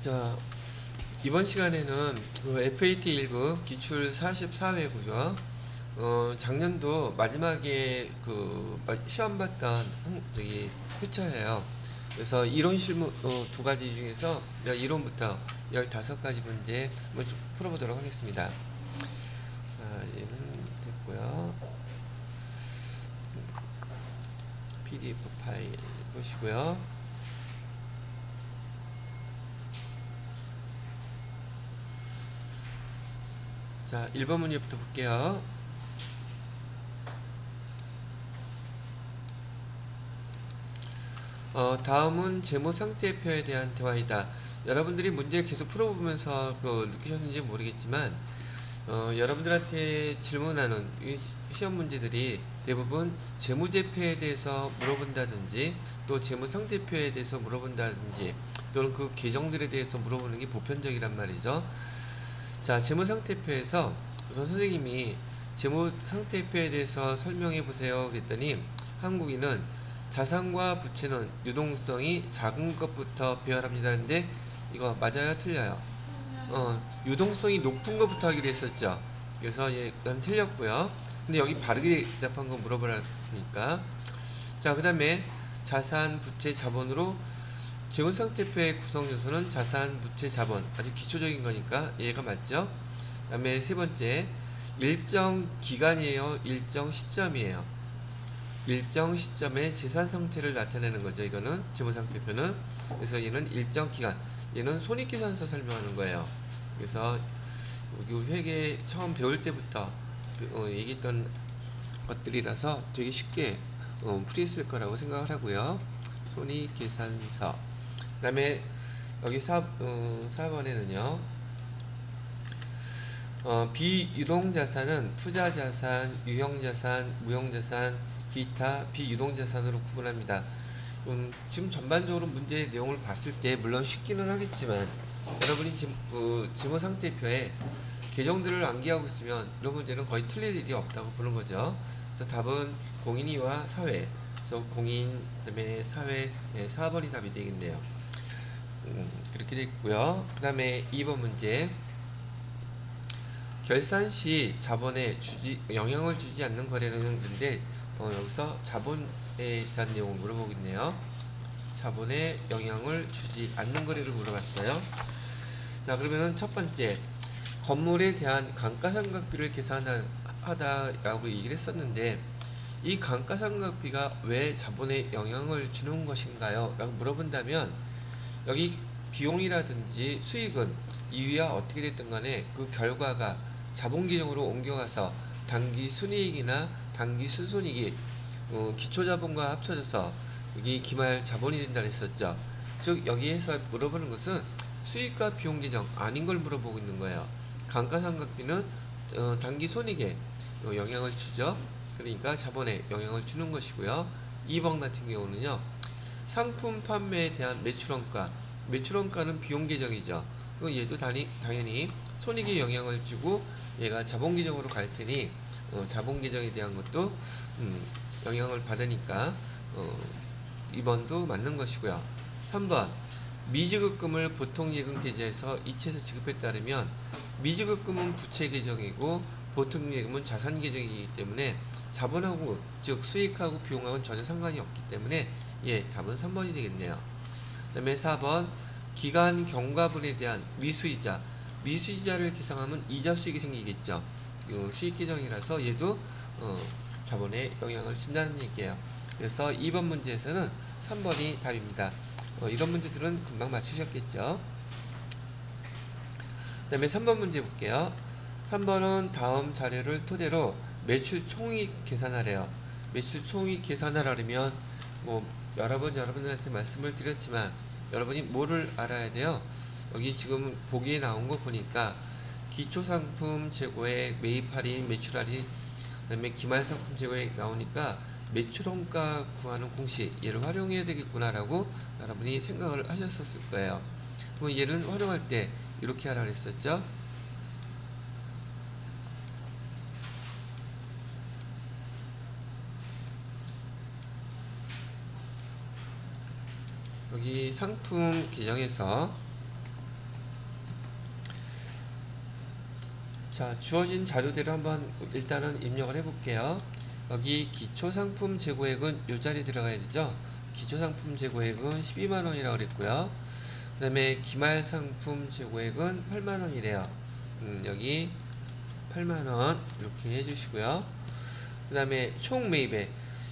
자, 이번 시간에는 그 FAT 1급 기출 44회고요. 작년도 마지막에 시험 봤던 회차예요. 그래서 이론 실무 두 가지 중에서 이론부터 15가지 문제 한번 쭉 풀어보도록 하겠습니다. 자, 얘는 됐고요. PDF 파일 보시고요. 자, 1번 문제부터 볼게요. 다음은 재무 상태표에 대한 대화이다. 여러분들이 문제를 계속 풀어보면서 느끼셨는지 모르겠지만, 여러분들한테 질문하는 이 시험 문제들이 대부분 재무제표에 대해서 물어본다든지, 또 재무 상태표에 대해서 물어본다든지, 또는 그 계정들에 대해서 물어보는 게 보편적이란 말이죠. 자, 재무상태표에서 우선 선생님이 재무상태표에 대해서 설명해 보세요 그랬더니 한국인은 자산과 부채는 유동성이 작은 것부터 배열합니다 하는데 이거 맞아요? 틀려요? 유동성이 높은 것부터 하기로 했었죠. 그래서 이건 틀렸고요. 근데 여기 바르게 대답한 거 물어보라 했으니까, 그 다음에 자산, 부채, 자본으로 재무상태표의 구성 요소는 자산, 부채, 자본. 아주 기초적인 거니까 얘가 맞죠? 그 다음에 세 번째, 일정 기간이에요? 일정 시점이에요? 일정 시점의 재산 상태를 나타내는 거죠. 이거는 재무상태표는. 그래서 얘는 일정 기간. 얘는 손익계산서 설명하는 거예요. 그래서 여기 회계 처음 배울 때부터 얘기했던 것들이라서 되게 쉽게 풀이했을 거라고 생각을 하고요. 손익계산서. 그 다음에 여기 4번에는요, 비유동자산은 투자자산, 유형자산, 무형자산, 기타 비유동자산으로 구분합니다. 지금 전반적으로 문제의 내용을 봤을 때 물론 쉽기는 하겠지만 여러분이 지금 지모상태표에 계정들을 암기하고 있으면 이런 문제는 거의 틀릴 일이 없다고 보는 거죠. 그래서 답은 공인이와 사회, 그래서 공인, 그다음에 사회, 4번이 답이 되겠네요. 그렇게 됐고요. 그 다음에 2번 문제, 결산 시 자본에 영향을 주지 않는 거래는 있는데 여기서 자본에 대한 내용을 물어보고 있네요. 자본에 영향을 주지 않는 거래를 물어봤어요. 자, 그러면은 첫 번째, 건물에 대한 감가상각비를 계산하다라고 얘기를 했었는데 이 감가상각비가 왜 자본에 영향을 주는 것인가요? 라고 물어본다면 여기 비용이라든지 수익은 이위와 어떻게 됐든 간에 그 결과가 자본 계정으로 옮겨가서 단기 순이익이나 단기 순손익이 기초자본과 합쳐져서 여기 기말 자본이 된다 했었죠. 즉 여기에서 물어보는 것은 수익과 비용 계정 아닌 걸 물어보고 있는 거예요. 감가상각비는 단기 손익에 영향을 주죠. 그러니까 자본에 영향을 주는 것이고요. 2번 같은 경우는요, 상품 판매에 대한 매출원가, 매출원가는 비용 계정이죠. 얘도 당연히 손익에 영향을 주고 얘가 자본 계정으로 갈 테니 자본 계정에 대한 것도 영향을 받으니까 2번도 맞는 것이고요. 3번, 미지급금을 보통 예금 계좌에서 이체해서 지급에 따르면 미지급금은 부채 계정이고 보통 예금은 자산 계정이기 때문에 자본하고, 즉 수익하고 비용하고는 전혀 상관이 없기 때문에 답은 3번이 되겠네요. 그 다음에 4번, 기간 경과분에 대한 미수이자를 계산하면 이자 수익이 생기겠죠. 수익 계정이라서 얘도 자본에 영향을 준다는 얘기예요. 그래서 2번 문제에서는 3번이 답입니다. 이런 문제들은 금방 맞추셨겠죠. 그 다음에 3번 문제 볼게요. 3번은 다음 자료를 토대로 매출 총익 계산하래요. 매출 총익 계산하려면 여러 번 여러분들한테 말씀을 드렸지만 여러분이 뭐를 알아야 돼요? 여기 지금 보기에 나온 거 보니까 기초상품 재고액, 매입 할인, 매출 할인, 그 다음에 기말상품 재고액 나오니까 매출원가 구하는 공식, 얘를 활용해야 되겠구나라고 여러분이 생각을 하셨었을 거예요. 그럼 얘를 활용할 때 이렇게 하라 그랬었죠. 여기 상품 계정에서 자, 주어진 자료대로 한번 일단은 입력을 해볼게요. 여기 기초상품 재고액은 이 자리 들어가야 되죠. 기초상품 재고액은 12만원이라고 그랬고요. 그 다음에 기말상품 재고액은 8만원이래요. 여기 8만원 이렇게 해주시고요. 그 다음에 총 매입액,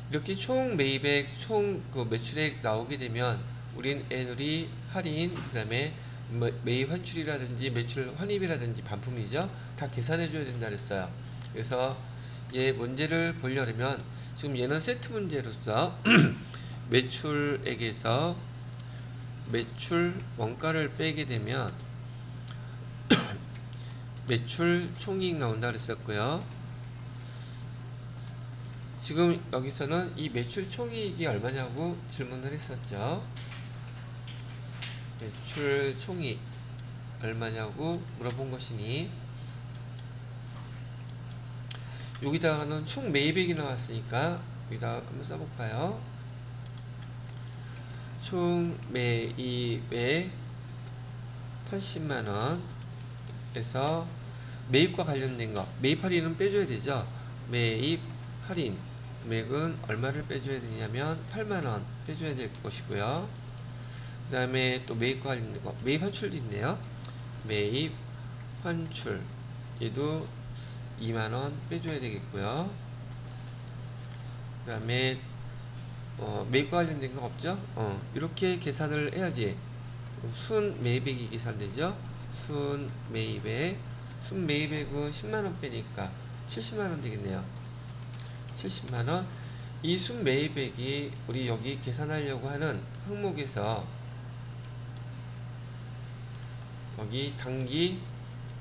이렇게 총 매입액, 총 그 매출액 나오게 되면 우린 애누리, 할인, 그 다음에 매입 환출이라든지 매출 환입이라든지 반품이죠. 다 계산해 줘야 된다 그랬어요. 그래서 얘 문제를 보려면 지금 얘는 세트 문제로서 매출액에서 매출 원가를 빼게 되면 매출 총이익 나온다 그랬었고요. 지금 여기서는 이 매출 총이익이 얼마냐고 질문을 했었죠. 매출 총이익 얼마냐고 물어본 것이니, 여기다가는 총 매입액이 나왔으니까 여기다 한번 써볼까요? 총 매입액 80만원에서 매입과 관련된 거, 매입 할인은 빼줘야 되죠. 매입 할인 금액은 얼마를 빼줘야 되냐면 8만원 빼줘야 될 것이고요. 그 다음에 또 매입과 관련된 거, 매입 환출도 있네요. 매입 환출 얘도 2만원 빼줘야 되겠고요. 그 다음에 매입과 관련된 거 없죠? 이렇게 계산을 해야지 순 매입액이 계산되죠. 순 매입액, 순 매입액은 10만원 빼니까 70만원 되겠네요. 70만원. 이 순 매입액이 우리 여기 계산하려고 하는 항목에서 여기 당기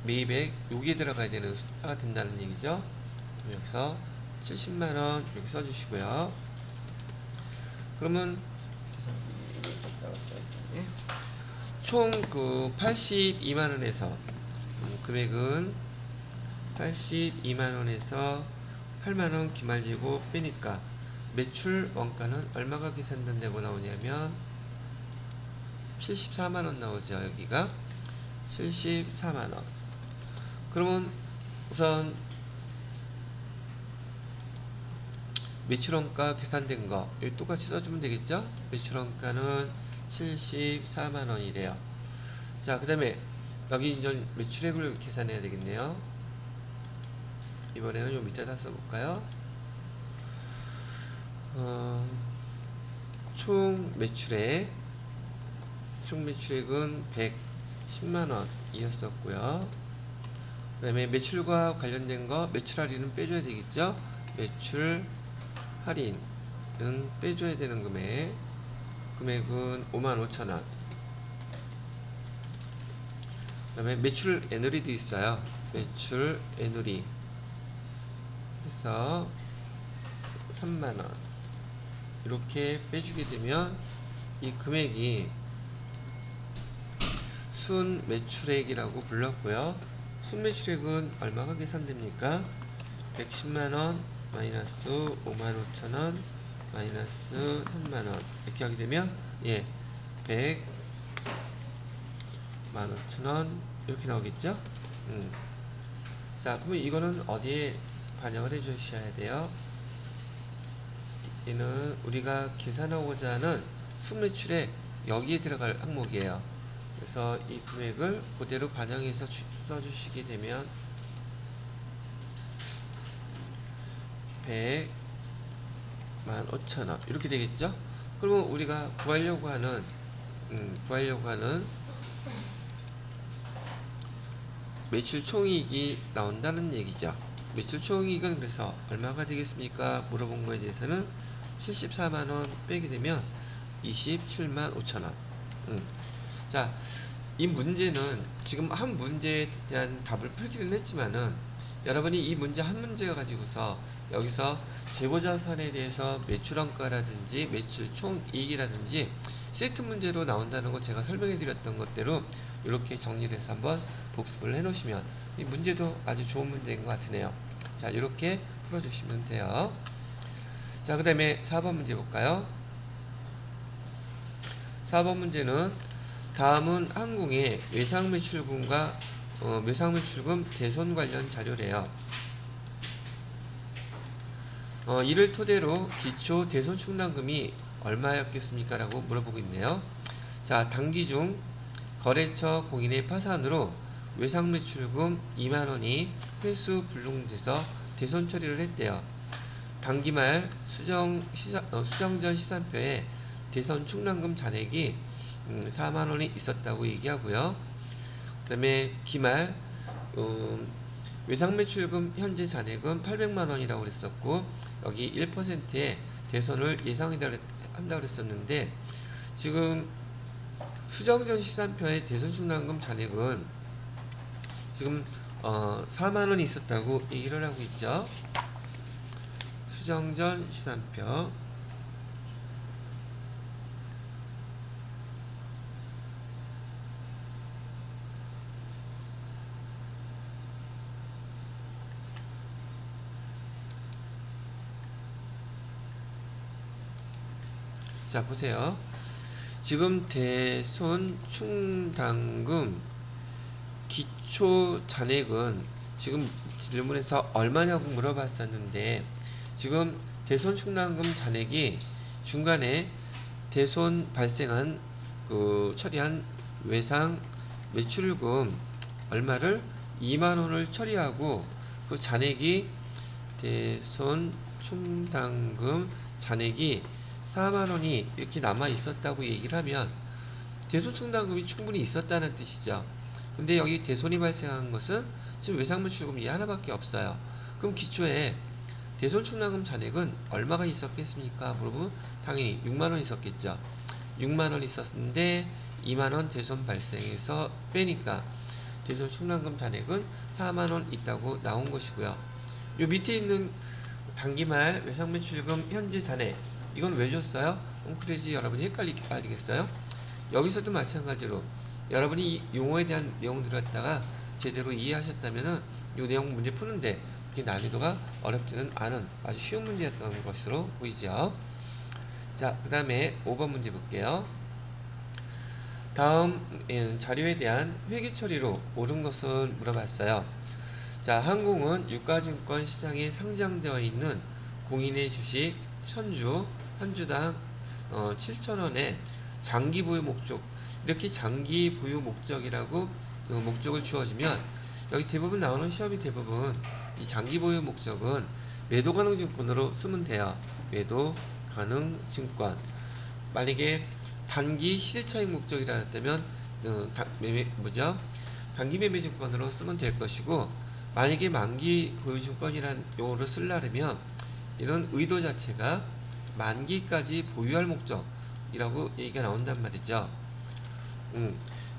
매입액 여기에 들어가야 되는 숫자가 된다는 얘기죠. 여기서 70만원 이렇게 써주시고요. 그러면 총 그 82만원에서 금액은 82만원에서 8만원 기말재고 빼니까 매출 원가는 얼마가 계산된다고 나오냐면 74만원 나오죠. 여기가 74만원. 그러면 우선 매출원가 계산된 거 여기 똑같이 써주면 되겠죠. 매출원가는 74만원이래요. 자, 그 다음에 여기 이제 매출액을 계산해야 되겠네요. 이번에는 요 밑에다 써볼까요? 총 매출액은 110만원이었었고요. 그 다음에 매출과 관련된 거, 매출 할인은 빼줘야 되겠죠. 매출 할인은 빼줘야 되는 금액은 55,000원. 그 다음에 매출 애누리도 있어요. 매출 애누리 해서 3만원 이렇게 빼주게 되면 이 금액이 순 매출액이라고 불렀고요. 순 매출액은 얼마가 계산됩니까? 110만원 마이너스 55,000원 마이너스 3만원 이렇게 하게 되면 100만5천원 이렇게 나오겠죠. 자, 그러면 이거는 어디에 반영을 해 주셔야 돼요? 얘는 우리가 계산하고자 하는 순매출액 여기에 들어갈 항목이에요. 그래서 이 금액을 그대로 반영해서 써주시게 되면 100만5천원 이렇게 되겠죠. 그러면 우리가 구하려고 하는 매출 총이익이 나온다는 얘기죠. 매출 총이익은 그래서 얼마가 되겠습니까? 물어본 거에 대해서는 74만원 빼게 되면 275,000원. 자, 이 문제는 지금 한 문제에 대한 답을 풀기는 했지만은 여러분이 이 문제 한 문제 가지고서 여기서 재고자산에 대해서 매출원가라든지 매출 총이익이라든지 세트 문제로 나온다는 거 제가 설명해 드렸던 것대로 이렇게 정리를 해서 한번 복습을 해 놓으시면 이 문제도 아주 좋은 문제인 것 같으네요. 자, 이렇게 풀어주시면 돼요. 자, 그 다음에 4번 문제 볼까요? 4번 문제는 다음은 항공의 외상 매출분과 매상매출금 대손 관련 자료래요. 이를 토대로 기초 대손 충당금이 얼마였겠습니까? 라고 물어보고 있네요. 자, 단기 중 거래처 공인의 파산으로 외상매출금 2만원이 회수 불능돼서 대손 처리를 했대요. 단기말 수정전 시산표에 대손 충당금 잔액이 4만원이 있었다고 얘기하고요. 그 다음에 기말 외상매출금 현재 잔액은 800만원이라고 그랬었고, 여기 1%의 대손을 예상한다고 그랬었는데, 지금 수정전 시산표의 대손 충당금 잔액은 지금 4만원이 있었다고 얘기를 하고 있죠. 수정전 시산표. 자, 보세요. 지금 대손 충당금 기초 잔액은 지금 질문에서 얼마냐고 물어봤었는데, 지금 대손 충당금 잔액이 중간에 대손 발생한 처리한 외상 매출금 얼마를 2만원을 처리하고, 그 잔액이 대손 충당금 잔액이 4만원이 이렇게 남아 있었다고 얘기를 하면 대손 충당금이 충분히 있었다는 뜻이죠. 근데 여기 대손이 발생한 것은 지금 외상매출금 이 하나밖에 없어요. 그럼 기초에 대손 충당금 잔액은 얼마가 있었겠습니까? 물어보면 당연히 6만원 있었겠죠. 6만원 있었는데 2만원 대손 발생해서 빼니까 대손 충당금 잔액은 4만원 있다고 나온 것이고요. 요 밑에 있는 단기말 외상매출금 현재 잔액, 이건 왜 줬어요? 그래야지 여러분이 헷갈리겠어요? 여기서도 마찬가지로 여러분이 이 용어에 대한 내용들을 갖다가 제대로 이해하셨다면은 이 내용 문제 푸는데 그렇게 난이도가 어렵지는 않은 아주 쉬운 문제였던 것으로 보이죠. 자, 그 다음에 5번 문제 볼게요. 다음 자료에 대한 회계 처리로 옳은 것은 물어봤어요. 자, 항공은 유가증권 시장에 상장되어 있는 공인의 주식 1000주 한 주당 7,000원의 장기 보유 목적, 이렇게 장기 보유 목적이라고 목적을 주어지면 여기 대부분 나오는 시험이 대부분 이 장기 보유 목적은 매도 가능 증권으로 쓰면 돼요. 매도 가능 증권. 만약에 단기 시세차익 목적이라 했다면 단기 매매 증권으로 쓰면 될 것이고, 만약에 만기 보유 증권이라는 용어를 쓰려면 이런 의도 자체가 만기까지 보유할 목적이라고 얘기가 나온단 말이죠.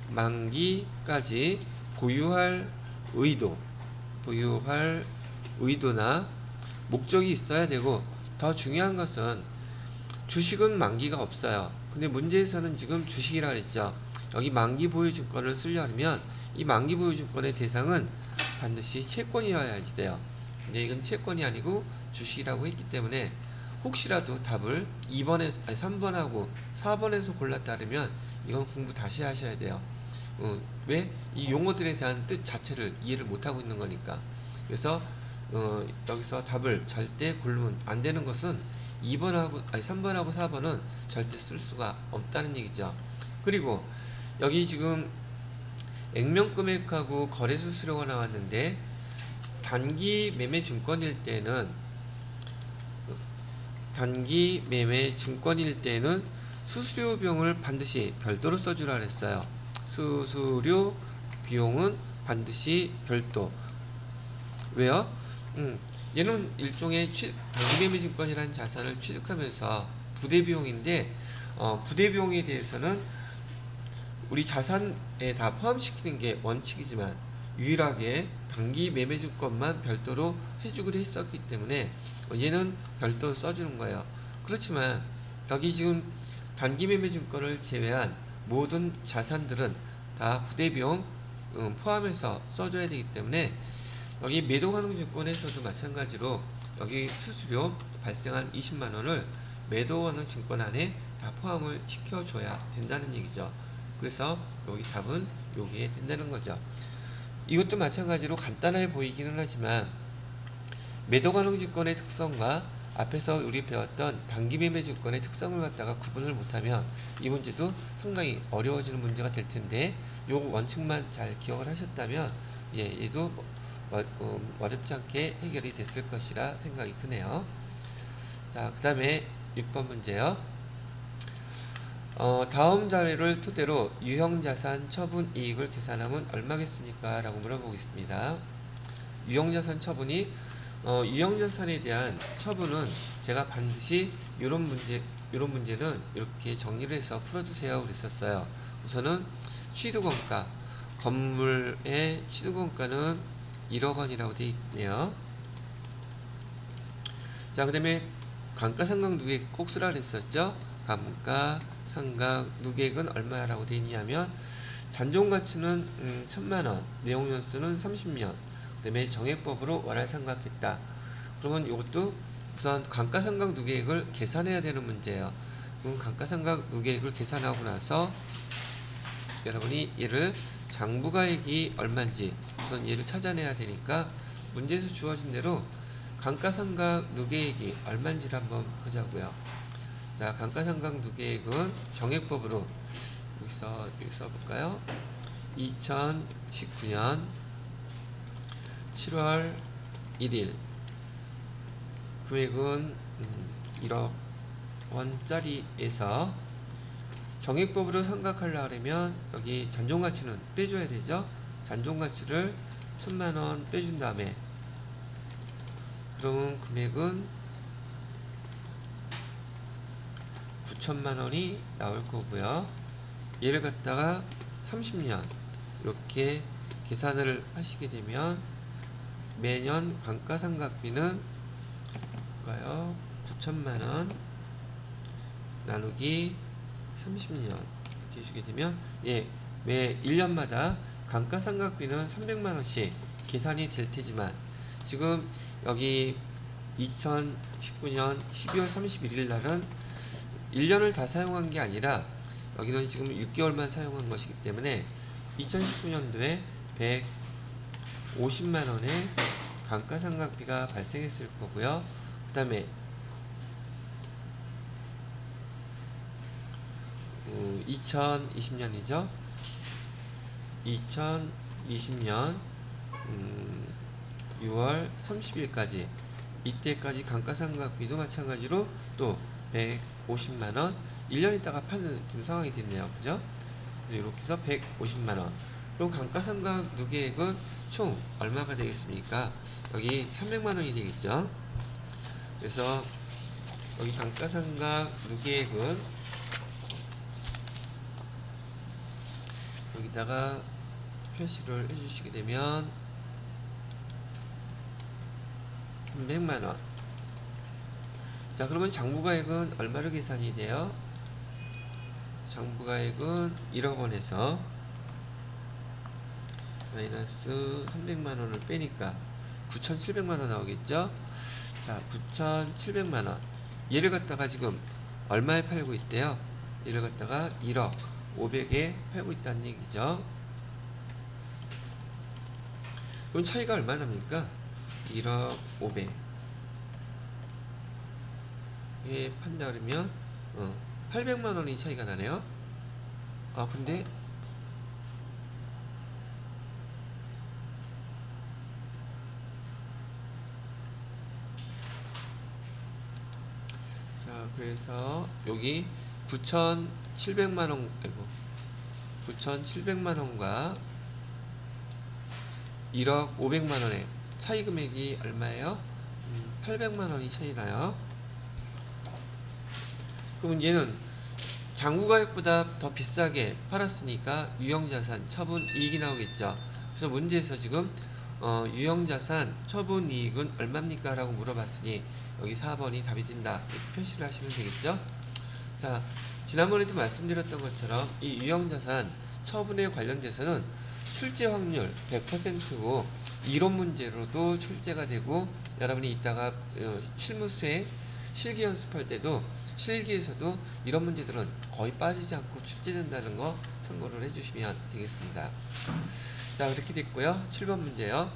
만기까지 보유할 의도나 목적이 있어야 되고, 더 중요한 것은 주식은 만기가 없어요. 근데 문제에서는 지금 주식이라 그랬죠. 여기 만기 보유 증권을 쓰려면 이 만기 보유 증권의 대상은 반드시 채권이어야지 돼요. 근데 이건 채권이 아니고 주식이라고 했기 때문에 혹시라도 답을 3번하고 4번에서 골랐다 그러면 이건 공부 다시 하셔야 돼요. 왜? 이 용어들에 대한 뜻 자체를 이해를 못하고 있는 거니까. 그래서 여기서 답을 절대 고르면 안 되는 것은 3번하고 4번은 절대 쓸 수가 없다는 얘기죠. 그리고 여기 지금 액면금액하고 거래수수료가 나왔는데, 단기 매매 증권일 때는 수수료 비용을 반드시 별도로 써주라 그랬어요. 수수료 비용은 반드시 별도. 왜요? 얘는 일종의 단기 매매 증권이라는 자산을 취득하면서 부대 비용인데, 부대 비용에 대해서는 우리 자산에 다 포함시키는 게 원칙이지만 유일하게 단기 매매 증권만 별도로 해주기로 했었기 때문에 얘는 별도로 써주는 거예요. 그렇지만 여기 지금 단기 매매 증권을 제외한 모든 자산들은 다 부대 비용 포함해서 써줘야 되기 때문에 여기 매도 가능 증권에서도 마찬가지로 여기 수수료 발생한 20만원을 매도 가능 증권 안에 다 포함을 시켜줘야 된다는 얘기죠. 그래서 여기 답은 여기에 된다는 거죠. 이것도 마찬가지로 간단해 보이기는 하지만 매도 가능 증권의 특성과 앞에서 우리 배웠던 단기 매매 증권의 특성을 갖다가 구분을 못하면 이 문제도 상당히 어려워지는 문제가 될 텐데, 요 원칙만 잘 기억을 하셨다면 얘도 어렵지 않게 해결이 됐을 것이라 생각이 드네요. 자, 그 다음에 6번 문제요. 다음 자료를 토대로 유형자산 처분 이익을 계산하면 얼마겠습니까? 라고 물어보겠습니다. 유형자산 처분이 유형자산에 대한 처분은 제가 반드시 이런 문제는 이렇게 정리를 해서 풀어주세요 그랬었어요. 우선은 취득원가, 건물의 취득원가는 1억 원이라고 되어 있네요. 자, 그 다음에 감가상각 누계액 꼭 쓰라 그랬었죠. 감가상각 누계액은 얼마라고 되어 있냐면 잔존가치는 1000만원, 내용연수는 30년, 그 다음에 정액법으로 월할상각했다. 그러면 이것도 우선 감가상각 누계액을 계산해야 되는 문제예요. 그럼 감가상각 누계액을 계산하고 나서 여러분이 얘를 장부가액이 얼마인지 우선 얘를 찾아내야 되니까 문제에서 주어진 대로 감가상각 누계액이 얼마인지를 한번 보자고요. 자, 감가상각 누계액은 정액법으로 여기 써볼까요? 2019년 7월 1일 금액은 1억 원짜리에서 정액법으로 상각하려면 여기 잔존가치는 빼줘야 되죠. 잔존가치를 1000만원 빼준 다음에 그러면 금액은 9천만원이 나올 거고요. 얘를 갖다가 30년 이렇게 계산을 하시게 되면 매년 감가상각비는 9천만원 나누기 30년 이렇게 해주게 되면 매 1년마다 감가상각비는 300만원씩 계산이 될 테지만 지금 여기 2019년 12월 31일 날은 1년을 다 사용한 게 아니라 여기는 지금 6개월만 사용한 것이기 때문에 2019년도에 150만원의 감가상각비가 발생했을 거고요. 그 다음에 2020년이죠. 2020년 6월 30일까지 이때까지 감가상각비도 마찬가지로 또 150만원 1년 있다가 파는 지금 상황이 됐네요. 그죠? 이렇게 해서 150만원. 그럼 감가상각 누계액은 총 얼마가 되겠습니까? 여기 300만원이 되겠죠. 그래서 여기 감가상각 누계액은 여기다가 표시를 해주시게 되면 300만원. 자, 그러면 장부가액은 얼마로 계산이 돼요? 장부가액은 1억원에서 마이너스 300만원을 빼니까 9,700만원 나오겠죠? 자, 9,700만원. 얘를 갖다가 지금 얼마에 팔고 있대요? 얘를 갖다가 1억 500에 팔고 있다는 얘기죠. 그럼 차이가 얼마나 납니까? 1억 500. 예, 판다 그러면 800만원이 차이가 나네요. 근데 자, 그래서 여기 9,700만원, 9,700만원과 1억 500만원의 차이 금액이 얼마예요? 800만원이 차이 나요. 그러면 얘는 장부가액보다 더 비싸게 팔았으니까 유형자산 처분 이익이 나오겠죠. 그래서 문제에서 지금 유형자산 처분 이익은 얼마입니까? 라고 물어봤으니 여기 4번이 답이 된다 이렇게 표시를 하시면 되겠죠. 자, 지난번에도 말씀드렸던 것처럼 이 유형자산 처분에 관련돼서는 출제 확률 100%고 이론 문제로도 출제가 되고, 여러분이 이따가 실무수에 실기 연습할 때도 실기에서도 이런 문제들은 거의 빠지지 않고 출제된다는 거 참고를 해주시면 되겠습니다. 자, 그렇게 됐고요. 7번 문제요.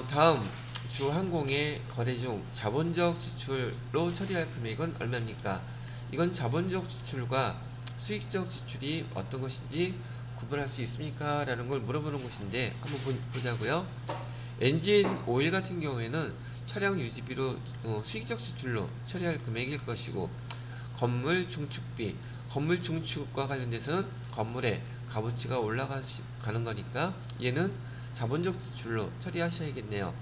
다음 주항공의 거래 중 자본적 지출로 처리할 금액은 얼마입니까? 이건 자본적 지출과 수익적 지출이 어떤 것인지 구분할 수 있습니까? 라는 걸 물어보는 것인데 한번 보자고요. 엔진 오일 같은 경우에는 차량 유지비로 수익적 지출로 처리할 금액일 것이고, 건물 중축비, 건물 중축과 관련돼서는 건물의 값어치가 올라가는 거니까 얘는 자본적 지출로 처리하셔야겠네요.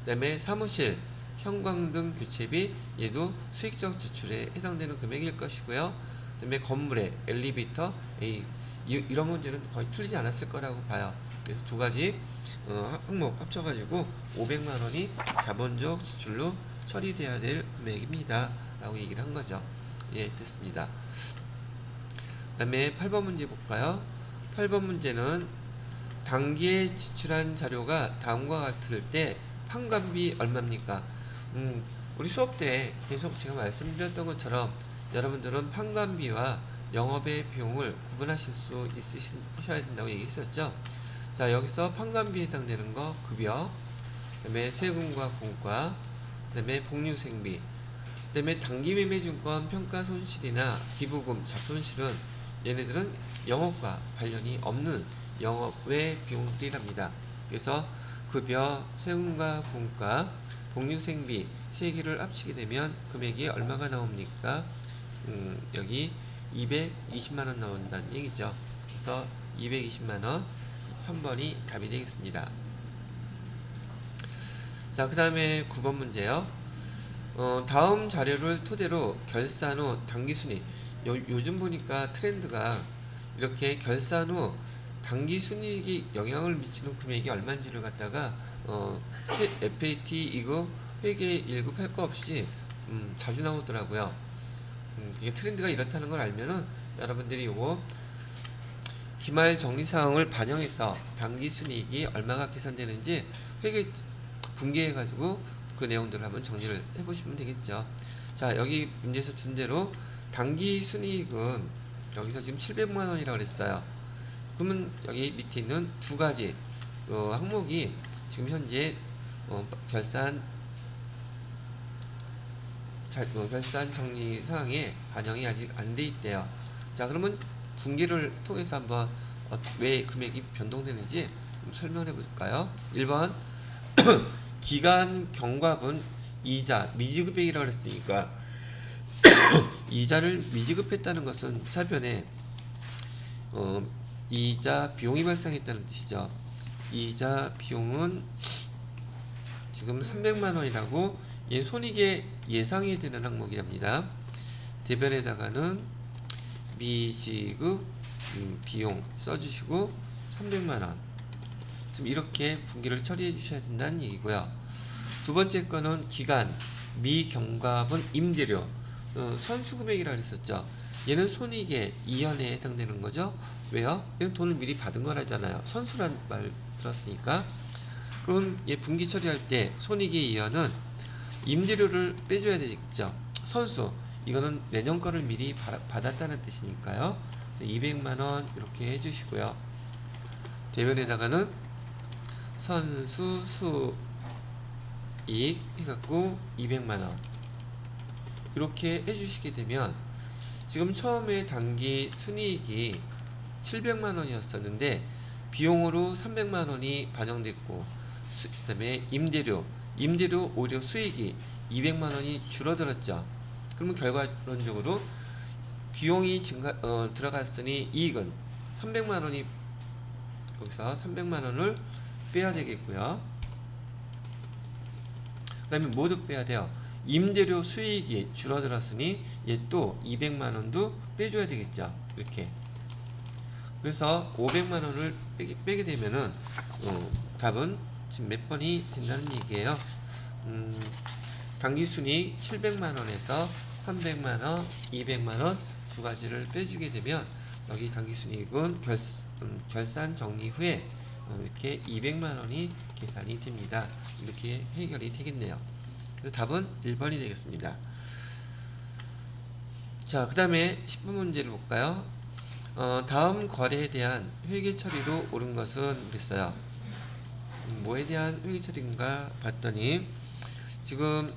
그 다음에 사무실, 형광등 교체비, 얘도 수익적 지출에 해당되는 금액일 것이고요. 그 다음에 건물의 엘리베이터, 이런 문제는 거의 틀리지 않았을 거라고 봐요. 그래서 두 가지 항목 합쳐가지고 500만 원이 자본적 지출로 처리돼야 될 금액입니다. 라고 얘기를 한 거죠. 예, 됐습니다. 그 다음에 8번 문제 볼까요? 8번 문제는 당기에 지출한 자료가 다음과 같을 때 판관비 얼마입니까? 우리 수업 때 계속 제가 말씀드렸던 것처럼 여러분들은 판관비와 영업의 비용을 구분하실 수 있으셔야 된다고 얘기했었죠. 자, 여기서 판관비에 해당되는 거 급여, 그 다음에 세금과 공과, 그 다음에 복리후생비, 그 다음에 단기매매증권 평가손실이나 기부금, 잡손실은 얘네들은 영업과 관련이 없는 영업외 비용들이랍니다. 그래서 급여, 세금과 공과, 복리후생비 세 개를 합치게 되면 금액이 얼마가 나옵니까? 여기 220만원 나온다는 얘기죠. 그래서 220만원 3번이 답이 되겠습니다. 자, 그 다음에 9번 문제요. 다음 자료를 토대로 결산 후 당기순이익, 요즘 보니까 트렌드가 이렇게 결산 후 당기순이익이 영향을 미치는 금액이 얼마인지를 갖다가 FAT 2급, 회계 1급 할 거 없이 자주 나오더라고요. 이게 트렌드가 이렇다는 걸 알면은 여러분들이 요거 기말 정리사항을 반영해서 당기순이익이 얼마가 계산되는지 회계 분개해가지고 그 내용들을 한번 정리를 해보시면 되겠죠. 자, 여기 문제에서 준 대로 당기순이익은 여기서 지금 700만 원이라고 그랬어요. 그러면 여기 밑에 있는 두 가지 항목이 지금 현재 결산 정리 사항에 반영이 아직 안 돼 있대요. 자, 그러면 분기를 통해서 한번 왜 금액이 변동되는지 설명해 볼까요? 1번 기간 경과분 이자 미지급액이라고 그랬으니까 이자를 미지급했다는 것은 차변에 이자 비용이 발생했다는 뜻이죠. 이자 비용은 지금 300만 원이라고 얘 손익의 예상이 되는 항목이랍니다. 대변에다가는 미지급 비용 써주시고 300만 원 지금 이렇게 분기를 처리해 주셔야 된다는 얘기고요. 두 번째 거는 기간 미경과분 임대료 선수금액이라고 했었죠. 얘는 손익의 이연에 해당되는 거죠. 왜요? 얘는 돈을 미리 받은 거라잖아요. 선수란 말 들었으니까. 그럼 얘 분기 처리할 때 손익의 이연은 임대료를 빼줘야 되겠죠. 선수 이거는 내년 거를 미리 받았다는 뜻이니까요. 200만원 이렇게 해주시고요. 대변에다가는 선수 수익 해갖고 200만원 이렇게 해주시게 되면 지금 처음에 당기 순이익이 700만원이었었는데 비용으로 300만원이 반영됐고 그 다음에 임대료 오히려 수익이 200만원이 줄어들었죠. 그러면 결과론적으로 비용이 들어갔으니 이익은 300만원이 여기서 300만원을 빼야 되겠고요. 그 다음에 모두 빼야 돼요. 임대료 수익이 줄어들었으니 얘 또 200만원도 빼줘야 되겠죠. 이렇게. 그래서 500만원을 빼게 되면은 답은 지금 몇 번이 된다는 얘기예요. 당기순이익 700만원에서 300만원, 200만원 두 가지를 빼주게 되면 여기 당기순이익은 결산 정리 후에 이렇게 200만원이 계산이 됩니다. 이렇게 해결이 되겠네요. 그래서 답은 1번이 되겠습니다. 자, 그 다음에 10번 문제를 볼까요? 다음 거래에 대한 회계 처리로 옳은 것은 그랬어요. 뭐에 대한 회계 처리인가 봤더니 지금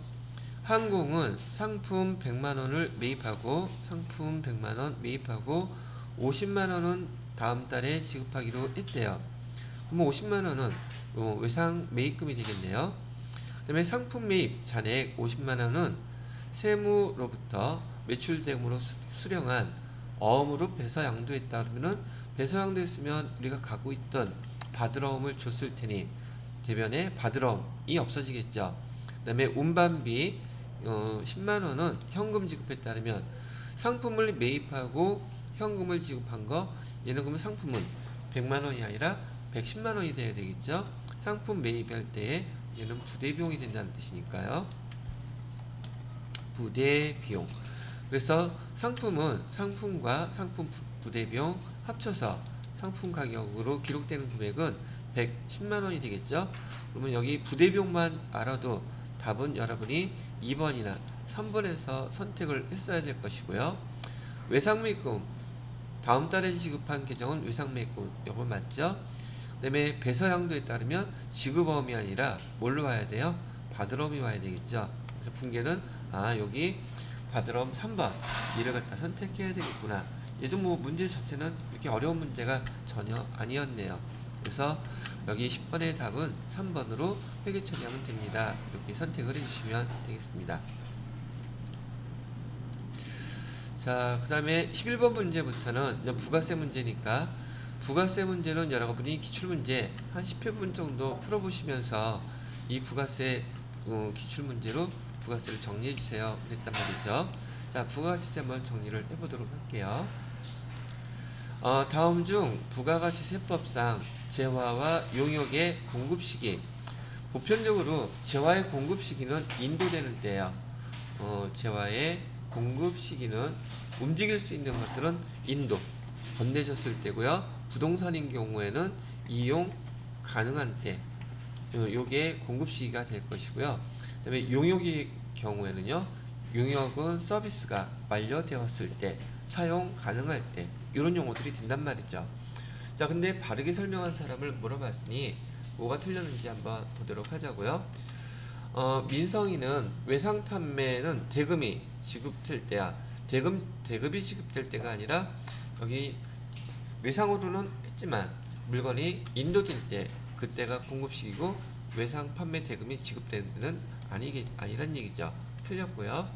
항공은 상품 100만원을 매입하고 상품 100만원 매입하고 50만원은 다음 달에 지급하기로 했대요. 그럼 50만원은 외상 매입금이 되겠네요. 그 다음에 상품 매입 잔액 50만원은 세무로부터 매출 대금으로 수령한 어음으로 배서 양도했다 그러면은 배서 양도했으면 우리가 갖고 있던 바드러움을 줬을 테니 대변에 바드러움이 없어지겠죠. 그 다음에 운반비 10만원은 현금 지급했다 그러면 상품을 매입하고 현금을 지급한 거 얘는 그러면 상품은 100만원이 아니라 110만원이 돼야 되겠죠. 상품 매입할 때 얘는 부대비용이 된다는 뜻이니까요. 부대비용. 그래서 상품은 상품과 상품 부대비용 합쳐서 상품 가격으로 기록되는 금액은 110만원이 되겠죠. 그러면 여기 부대비용만 알아도 답은 여러분이 2번이나 3번에서 선택을 했어야 될 것이고요. 외상매입금 다음 달에 지급한 계정은 외상매입금 이거 맞죠? 그 다음에 배서양도에 따르면 지급어음이 아니라 뭘로 와야 돼요? 바드러움이 와야 되겠죠. 그래서 분계는 여기 바드러움 3번 이를 갖다 선택해야 되겠구나. 얘도 뭐 문제 자체는 이렇게 어려운 문제가 전혀 아니었네요. 그래서 여기 10번의 답은 3번으로 회계 처리하면 됩니다. 이렇게 선택을 해주시면 되겠습니다. 자, 그 다음에 11번 문제부터는 부가세 문제니까 부가세 문제는 여러분이 기출문제 한 10회분 정도 풀어보시면서 이 부가세 기출문제로 부가세를 정리해주세요. 그랬단 말이죠. 자, 부가가치세 한번 정리를 해보도록 할게요. 다음 중 부가가치세법상 재화와 용역의 공급 시기 보편적으로 재화의 공급 시기는 인도되는 때예요. 재화의 공급 시기는 움직일 수 있는 것들은 인도 건네졌을 때고요. 부동산인 경우에는 이용 가능한 때 요게 공급 시기가 될 것이고요. 그다음에 용역의 경우에는요. 용역은 서비스가 완료되었을 때 사용 가능할 때 이런 용어들이 된단 말이죠. 자, 근데 바르게 설명한 사람을 물어봤으니 뭐가 틀렸는지 한번 보도록 하자고요. 민성이는 외상 판매는 대금이 지급될 때야. 대급이 지급될 때가 아니라 여기 외상으로는 했지만 물건이 인도될 때 그때가 공급시기고 외상 판매 대금이 지급되는 때는 아니란 얘기죠. 틀렸고요.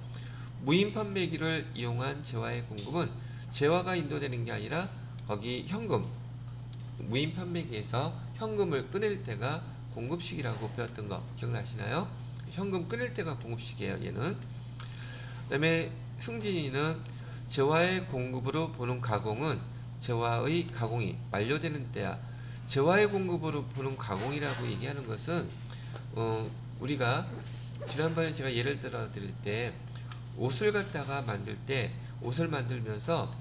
무인 판매기를 이용한 재화의 공급은 재화가 인도되는 게 아니라 거기 현금 무인 판매기에서 현금을 꺼낼 때가 공급시기라고 배웠던 거 기억나시나요? 현금 꺼낼 때가 공급시기예요. 얘는. 그 다음에 승진이는 재화의 공급으로 보는 가공은 재화의 가공이 완료되는 때야. 재화의 공급으로 보는 가공이라고 얘기하는 것은 우리가 지난번에 제가 예를 들어 드릴 때 옷을 갖다가 만들 때 옷을 만들면서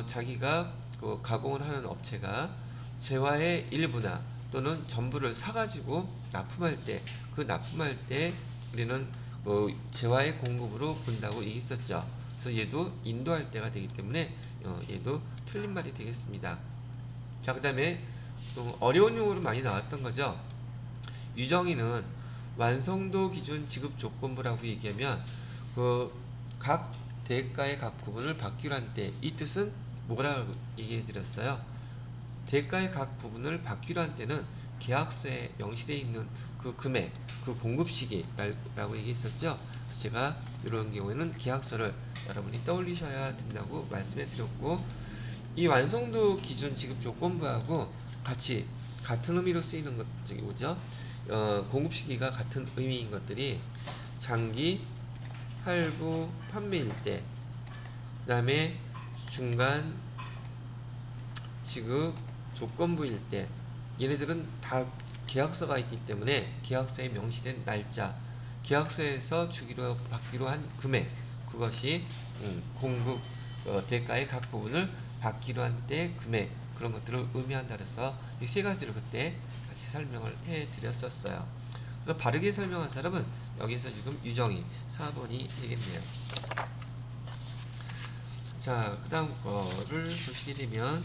자기가 그 가공을 하는 업체가 재화의 일부나 또는 전부를 사가지고 납품할 때 그 납품할 때 우리는 재화의 공급으로 본다고 얘기했었죠. 그래서 얘도 인도할 때가 되기 때문에 얘도 틀린 말이 되겠습니다. 자, 그 다음에 어려운 용어로 많이 나왔던 거죠. 유정의는 완성도 기준 지급 조건부라고 얘기하면 각 대가의 각 부분을 받기로 한 때 이 뜻은 뭐라고 얘기해 드렸어요? 대가의 각 부분을 받기로 한 때는 계약서에 명시되어 있는 그 금액, 그 공급 시기라고 얘기했었죠. 그래서 제가 이런 경우에는 계약서를 여러분이 떠올리셔야 된다고 말씀해 드렸고, 이 완성도 기준 지급 조건부하고 같이 같은 의미로 쓰이는 것 저기 뭐죠? 공급 시기가 같은 의미인 것들이 장기 할부 판매일 때, 그 다음에 중간 지급 조건부일 때, 얘네들은 다 계약서가 있기 때문에 계약서에 명시된 날짜, 계약서에서 주기로 받기로 한 금액, 그것이 공급 대가의 각 부분을 받기로 한 때 금액, 그런 것들을 의미한다 그래서 이 세 가지를 그때 같이 설명을 해 드렸었어요. 그래서 바르게 설명한 사람은 여기서 지금 유정이 4번이 되겠네요. 자, 그 다음 거를 보시게 되면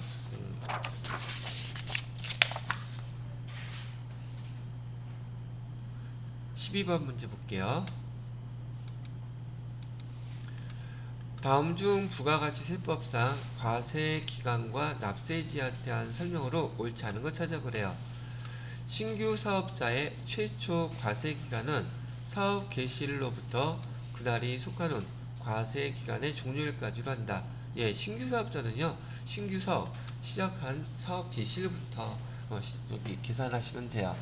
12번 문제 볼게요. 다음 중 부가가치세법상 과세기간과 납세지에 대한 설명으로 옳지 않은 것 찾아보래요. 신규 사업자의 최초 과세기간은 사업 개시일로부터 그날이 속하는 과세기간의 종료일까지로 한다. 예, 신규 사업자는요, 신규 사업 시작한 사업 개시일부터 여기 계산하시면 돼요.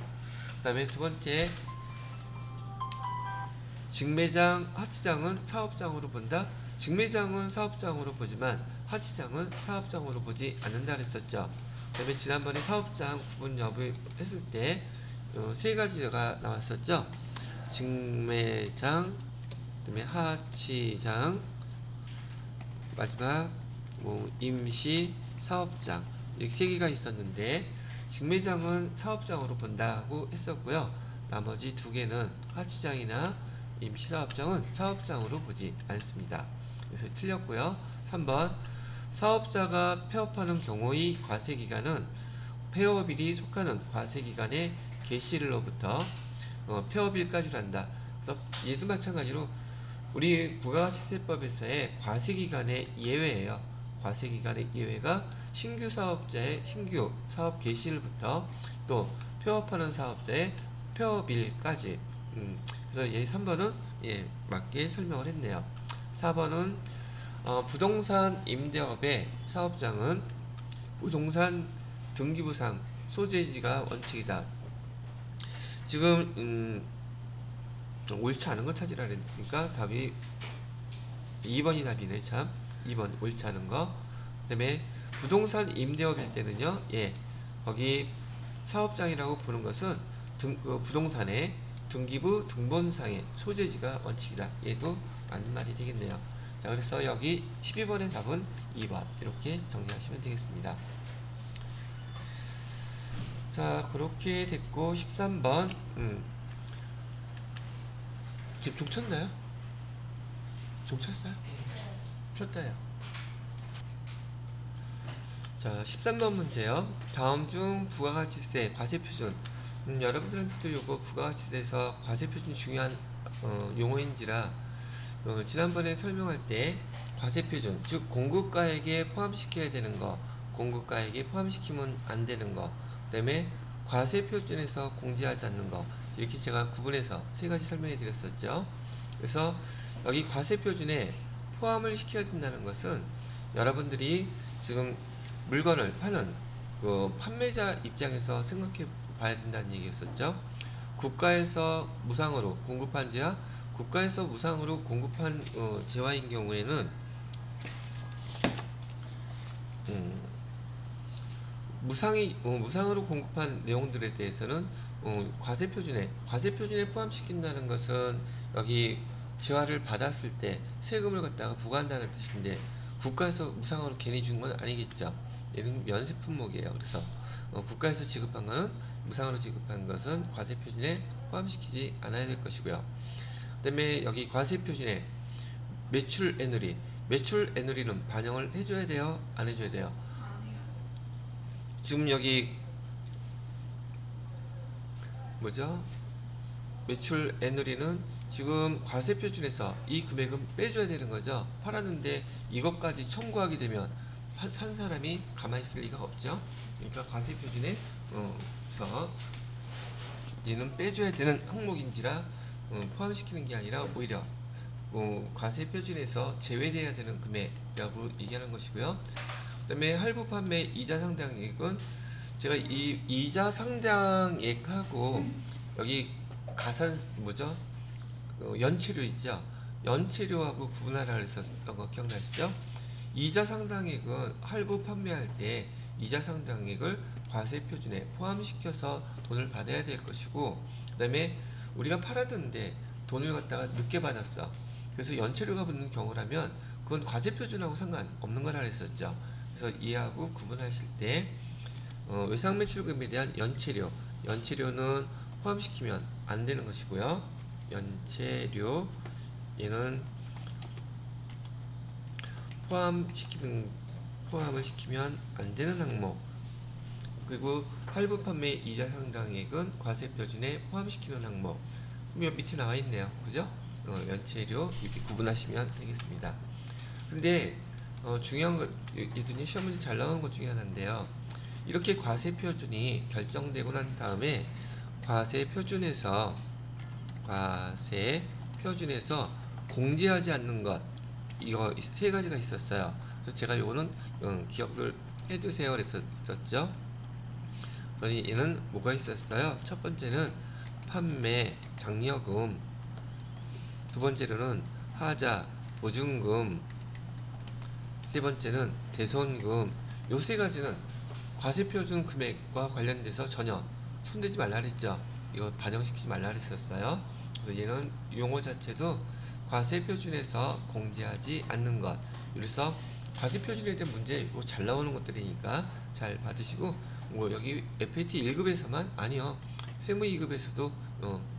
그 다음에 두 번째, 직매장, 하치장은 사업장으로 본다. 직매장은 사업장으로 보지만 하치장은 사업장으로 보지 않는다 그랬었죠. 그 다음에 지난번에 사업장 구분 여부 했을 때 세 가지가 나왔었죠. 직매장, 그다음에 하치장, 마지막 임시 사업장, 이렇게 세 개가 있었는데 직매장은 사업장으로 본다고 했었고요. 나머지 두 개는 하치장이나 임시 사업장은 사업장으로 보지 않습니다. 그래서 틀렸고요. 3번, 사업자가 폐업하는 경우의 과세기간은 폐업일이 속하는 과세기간의 개시일로부터 폐업일까지로 한다. 그래서 얘도 마찬가지로 우리 부가가치세법에서의 과세기간의 예외예요. 과세기간의 예외가 신규 사업자의 신규 사업 개시일부터 또 폐업하는 사업자의 폐업일까지. 그래서 얘 3번은 예, 맞게 설명을 했네요. 4번은 부동산 임대업의 사업장은 부동산 등기부상 소재지가 원칙이다. 지금 옳지 않은 거 찾으라 그랬으니까 답이 2번이 답이네. 참 2번 옳지 않은 거. 그 다음에 부동산 임대업일 때는요, 예, 거기 사업장이라고 보는 것은 부동산의 등기부 등본상의 소재지가 원칙이다. 얘도 맞는 말이 되겠네요. 자, 그래서 여기 12번의 답은 2번 이렇게 정리하시면 되겠습니다. 자, 그렇게 됐고 13번 지금 종 쳤나요? 종 쳤어요? 쳤다요. 자, 13번 문제요. 다음 중 부가가치세 과세표준, 여러분들한테도 요거 부가가치세에서 과세표준이 중요한 용어인지라 지난번에 설명할 때 과세표준, 즉 공급가액에 포함시켜야 되는 거, 공급가액에 포함시키면 안 되는 거, 그 다음에 과세표준에서 공제하지 않는 거, 이렇게 제가 구분해서 세 가지 설명해 드렸었죠. 그래서 여기 과세표준에 포함을 시켜야 된다는 것은 여러분들이 지금 물건을 파는 그 판매자 입장에서 생각해 봐야 된다는 얘기였었죠. 국가에서 무상으로 공급한 제와 국가에서 무상으로 공급한 재화인 경우에는 무상으로 공급한 내용들에 대해서는 과세표준에 포함시킨다는 것은 여기 재화를 받았을 때 세금을 갖다가 부과한다는 뜻인데 국가에서 무상으로 괜히 준 건 아니겠죠. 얘는 면세 품목이에요. 그래서 국가에서 지급한 것은 무상으로 지급한 것은 과세표준에 포함시키지 않아야 될 것이고요. 그 다음에 여기 과세표준에 매출 애누리는 반영을 해줘야 돼요? 안 해줘야 돼요? 지금 여기 뭐죠? 매출 애누리는 지금 과세표준에서 이 금액은 빼줘야 되는 거죠. 팔았는데 이것까지 청구하게 되면 산 사람이 가만히 있을 리가 없죠. 그러니까 과세표준에서 얘는 빼줘야 되는 항목인지라 포함시키는 게 아니라 오히려 과세표준에서 제외돼야 되는 금액이라고 얘기하는 것이고요. 그 다음에 할부 판매 이자 상당액은 제가 이 이자 상당액하고 여기 가산 뭐죠? 연체료 있죠? 연체료하고 구분하라 그랬었던 거 기억나시죠? 이자 상당액은 할부 판매할 때 이자 상당액을 과세표준에 포함시켜서 돈을 받아야 될 것이고, 그 다음에 우리가 팔았는데 돈을 갖다가 늦게 받았어. 그래서 연체료가 붙는 경우라면 그건 과세표준하고 상관없는 거라 그랬었죠. 그래서 이하고 구분하실 때 외상매출금에 대한 연체료는 포함시키면 안 되는 것이고요. 연체료 얘는 포함을 시키면 안 되는 항목, 그리고 할부 판매 이자 상당액은 과세 표준에 포함시키는 항목. 그럼 밑에 나와 있네요. 그죠? 연체료 이렇게 구분하시면 되겠습니다. 근데 중요한 것, 얘들이 시험 문제 잘 나오는 것 중에 하나인데요. 이렇게 과세 표준이 결정되고 난 다음에 과세 표준에서 공제하지 않는 것, 이거 세 가지가 있었어요. 그래서 제가 요거는 기억을 해두세요 그랬었죠. 그래서 얘는 뭐가 있었어요? 첫 번째는 판매 장려금, 두 번째로는 하자 보증금, 세 번째는 대손금. 요 세 가지는 과세표준 금액과 관련돼서 전혀 손대지 말라 그랬죠. 이거 반영시키지 말라 그랬었어요. 그래서 얘는 용어 자체도 과세표준에서 공제하지 않는 것. 그래서 과세표준에 대한 문제 잘 나오는 것들이니까 잘 받으시고, 여기 FAT 1급에서만 아니요, 세무 2급에서도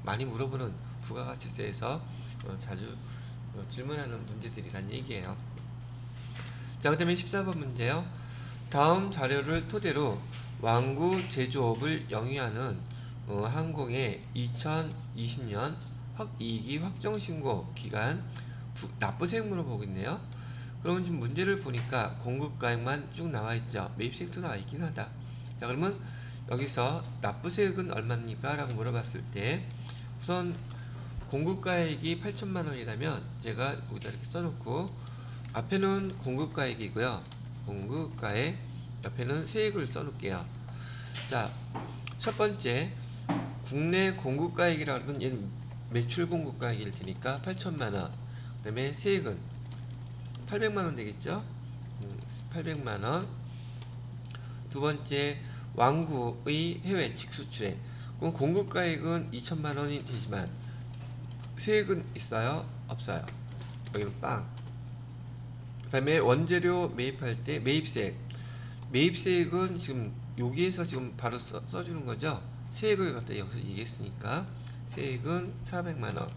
많이 물어보는 부가가치세에서 자주 질문하는 문제들이란 얘기예요. 자, 그 다음에 14번 문제요. 다음 자료를 토대로 완구 제조업을 영위하는 항공의 2020년 이익이 확정신고 기간 납부세액 물어보고 있네요. 그러면 지금 문제를 보니까 공급가액만 쭉 나와있죠. 매입세액도 나와있긴 하다. 자, 그러면 여기서 납부세액은 얼마입니까? 라고 물어봤을 때 우선 공급가액이 8천만 원이라면 제가 여기다 이렇게 써놓고 앞에는 공급가액이고요. 공급가액 옆에는 세액을 써놓을게요. 자, 첫 번째 국내 공급가액이라 그러면 얘는 매출 공급가액일 테니까 8천만 원. 그 다음에 세액은 800만 원 되겠죠? 800만 원. 두 번째 완구의 해외 직수출액. 그럼 공급가액은 2천만 원이 되지만 세액은 있어요? 없어요? 여기는 빵. 그 다음에 원재료 매입할 때 매입세액. 매입세액은 지금 여기에서 지금 바로 써주는 거죠. 세액을 갖다 여기서 얘기했으니까 세액은 400만 원.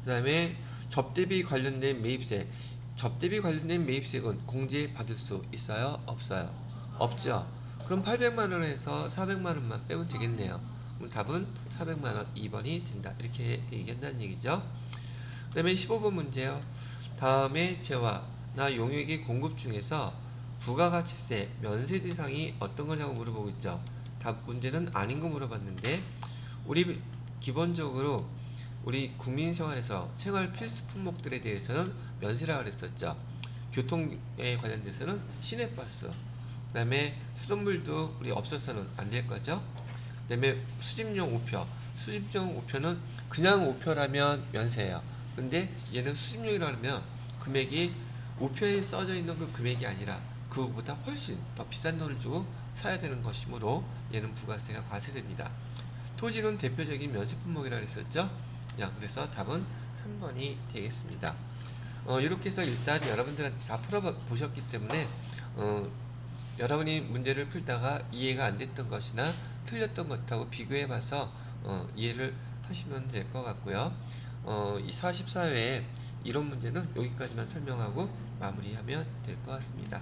그 다음에 접대비 관련된 매입세액. 접대비 관련된 매입세액은 공제 받을 수 있어요? 없어요? 없죠. 그럼 800만 원에서 400만 원만 빼면 되겠네요. 그럼 답은 400만 원 2번이 된다. 이렇게 얘기한다는 얘기죠. 그 다음에 15번 문제요. 다음에 재화나 용역의 공급 중에서 부가가치세 면세 대상이 어떤 거냐고 물어보고 있죠. 답 문제는 아닌 거 물어봤는데, 우리 기본적으로 우리 국민생활에서 생활 필수 품목들에 대해서는 면세라고 그랬었죠. 교통에 관련돼서는 시내버스, 그 다음에 수돗물도 우리 없어서는 안 될 거죠. 그 다음에 수집용 우표는 그냥 우표라면 면세예요. 근데 얘는 수집용이라 그러면 금액이 우표에 써져 있는 그 금액이 아니라 그거보다 훨씬 더 비싼 돈을 주고 사야 되는 것이므로 얘는 부가세가 과세됩니다. 토지는 대표적인 면세 품목이라 그랬었죠. 그래서 답은 3번이 되겠습니다. 이렇게 해서 일단 여러분들한테 다 풀어보셨기 때문에 여러분이 문제를 풀다가 이해가 안 됐던 것이나 틀렸던 것하고 비교해봐서 이해를 하시면 될 것 같고요. 이 44회 이론 문제는 여기까지만 설명하고 마무리하면 될 것 같습니다.